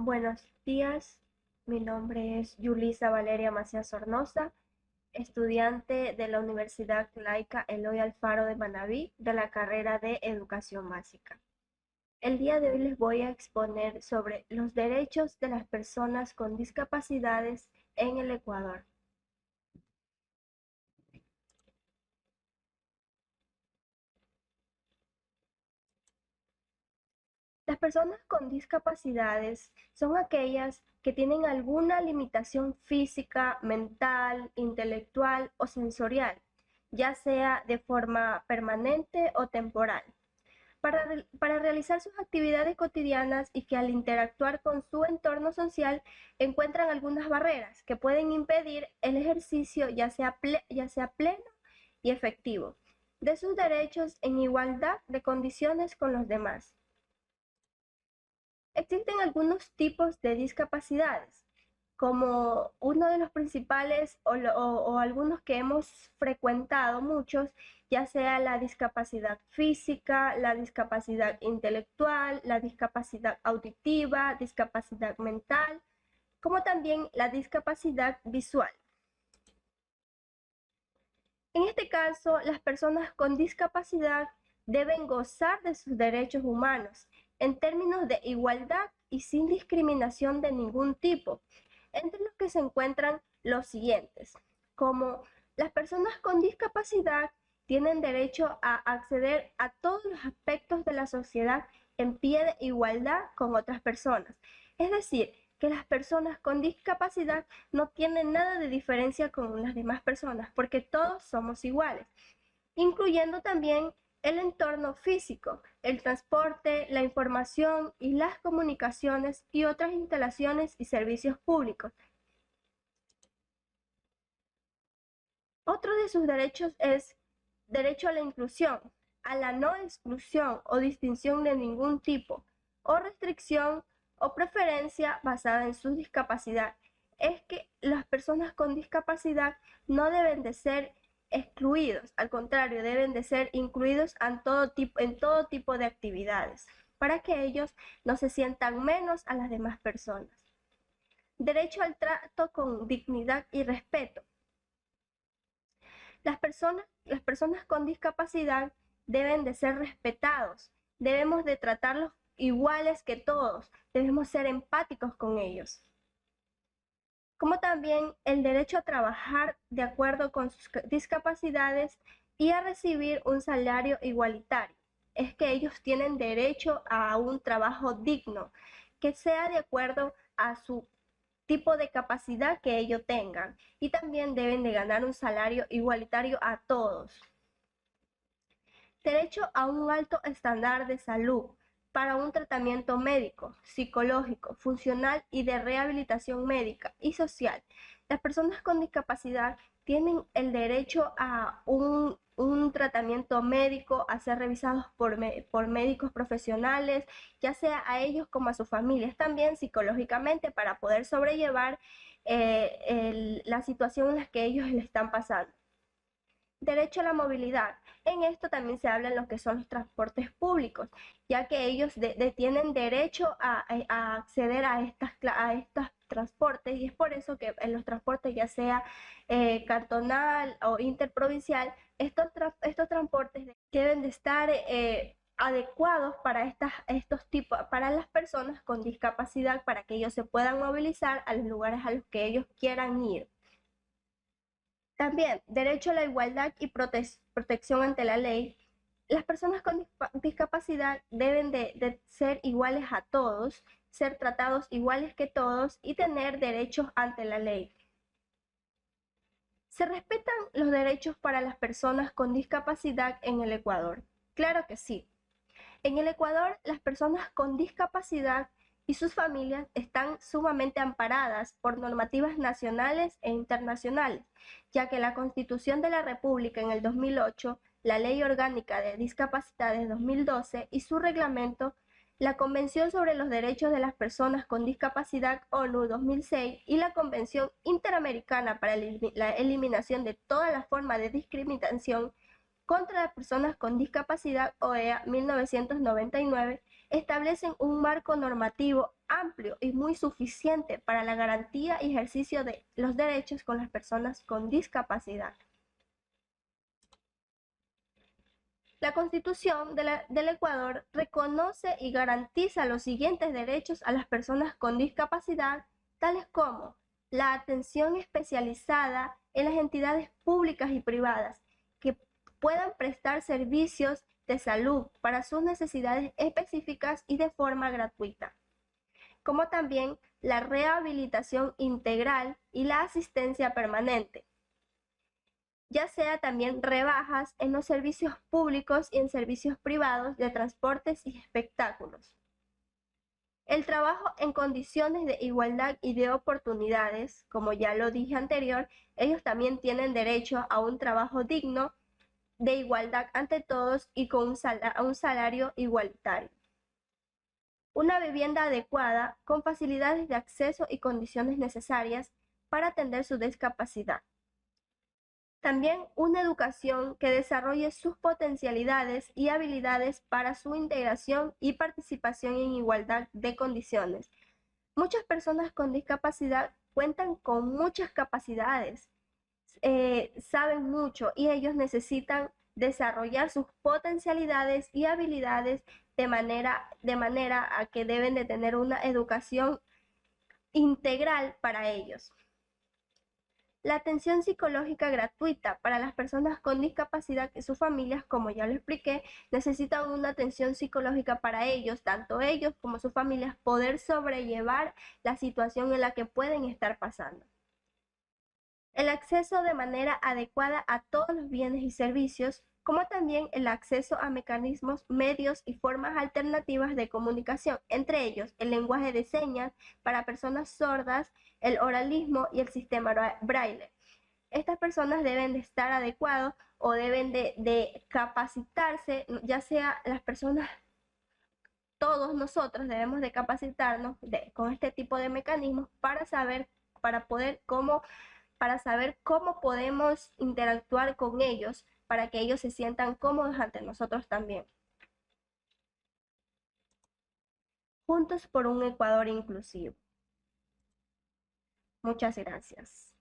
Buenos días, mi nombre es Yulisa Valeria Macías Sornosa, estudiante de la Universidad Laica Eloy Alfaro de Manabí de la carrera de Educación Básica. El día de hoy les voy a exponer sobre los derechos de las personas con discapacidades en el Ecuador. Las personas con discapacidades son aquellas que tienen alguna limitación física, mental, intelectual o sensorial, ya sea de forma permanente o temporal, para realizar sus actividades cotidianas y que al interactuar con su entorno social encuentran algunas barreras que pueden impedir el ejercicio ya sea pleno y efectivo de sus derechos en igualdad de condiciones con los demás. Existen algunos tipos de discapacidades, como uno de los principales o algunos que hemos frecuentado muchos, ya sea la discapacidad física, la discapacidad intelectual, la discapacidad auditiva, discapacidad mental, como también la discapacidad visual. En este caso, las personas con discapacidad deben gozar de sus derechos humanos en términos de igualdad y sin discriminación de ningún tipo, entre los que se encuentran los siguientes, como las personas con discapacidad tienen derecho a acceder a todos los aspectos de la sociedad en pie de igualdad con otras personas. Es decir, que las personas con discapacidad no tienen nada de diferencia con las demás personas, porque todos somos iguales, incluyendo también el entorno físico, el transporte, la información y las comunicaciones y otras instalaciones y servicios públicos. Otro de sus derechos es derecho a la inclusión, a la no exclusión o distinción de ningún tipo, o restricción o preferencia basada en su discapacidad. Es que las personas con discapacidad no deben de ser excluidos, al contrario, deben de ser incluidos en todo tipo de actividades, para que ellos no se sientan menos a las demás personas. Derecho al trato con dignidad y respeto. Las personas con discapacidad deben de ser respetados, debemos de tratarlos iguales que todos, debemos ser empáticos con ellos. Como también el derecho a trabajar de acuerdo con sus discapacidades y a recibir un salario igualitario. Es que ellos tienen derecho a un trabajo digno, que sea de acuerdo a su tipo de capacidad que ellos tengan, y también deben de ganar un salario igualitario a todos. Derecho a un alto estándar de salud para un tratamiento médico, psicológico, funcional y de rehabilitación médica y social. Las personas con discapacidad tienen el derecho a un tratamiento médico, a ser revisados por médicos profesionales, ya sea a ellos como a sus familias, también psicológicamente para poder sobrellevar la situación en la que ellos le están pasando. Derecho a la movilidad. En esto también se habla en lo que son los transportes públicos, ya que ellos tienen derecho a acceder a estos transportes, y es por eso que en los transportes, ya sea cantonal o interprovincial, estos transportes deben de estar adecuados para para las personas con discapacidad, para que ellos se puedan movilizar a los lugares a los que ellos quieran ir. También, derecho a la igualdad y protección ante la ley. Las personas con discapacidad deben de ser iguales a todos, ser tratados iguales que todos y tener derechos ante la ley. ¿Se respetan los derechos para las personas con discapacidad en el Ecuador? Claro que sí. En el Ecuador, las personas con discapacidad y sus familias están sumamente amparadas por normativas nacionales e internacionales, ya que la Constitución de la República en el 2008, la Ley Orgánica de Discapacidades 2012 y su reglamento, la Convención sobre los Derechos de las Personas con Discapacidad ONU 2006 y la Convención Interamericana para la Eliminación de toda la forma de discriminación contra las personas con discapacidad OEA 1999 establecen un marco normativo amplio y muy suficiente para la garantía y ejercicio de los derechos con las personas con discapacidad. La Constitución del Ecuador reconoce y garantiza los siguientes derechos a las personas con discapacidad, tales como la atención especializada en las entidades públicas y privadas que puedan prestar servicios de salud para sus necesidades específicas y de forma gratuita, como también la rehabilitación integral y la asistencia permanente, ya sea también rebajas en los servicios públicos y en servicios privados de transportes y espectáculos. El trabajo en condiciones de igualdad y de oportunidades, como ya lo dije anterior, ellos también tienen derecho a un trabajo digno, de igualdad ante todos y con un salario igualitario. Una vivienda adecuada con facilidades de acceso y condiciones necesarias para atender su discapacidad. También una educación que desarrolle sus potencialidades y habilidades para su integración y participación en igualdad de condiciones. Muchas personas con discapacidad cuentan con muchas capacidades, saben mucho y ellos necesitan desarrollar sus potencialidades y habilidades de manera a que deben de tener una educación integral para ellos. La atención psicológica gratuita para las personas con discapacidad y sus familias, como ya lo expliqué, necesitan una atención psicológica para ellos, tanto ellos como sus familias, poder sobrellevar la situación en la que pueden estar pasando. El acceso de manera adecuada a todos los bienes y servicios, como también el acceso a mecanismos, medios y formas alternativas de comunicación, entre ellos el lenguaje de señas para personas sordas, el oralismo y el sistema braille. Estas personas deben de estar adecuados o deben de capacitarse, ya sea las personas, todos nosotros debemos de capacitarnos con este tipo de mecanismos para saber, para saber cómo podemos interactuar con ellos para que ellos se sientan cómodos ante nosotros también. Juntos por un Ecuador inclusivo. Muchas gracias.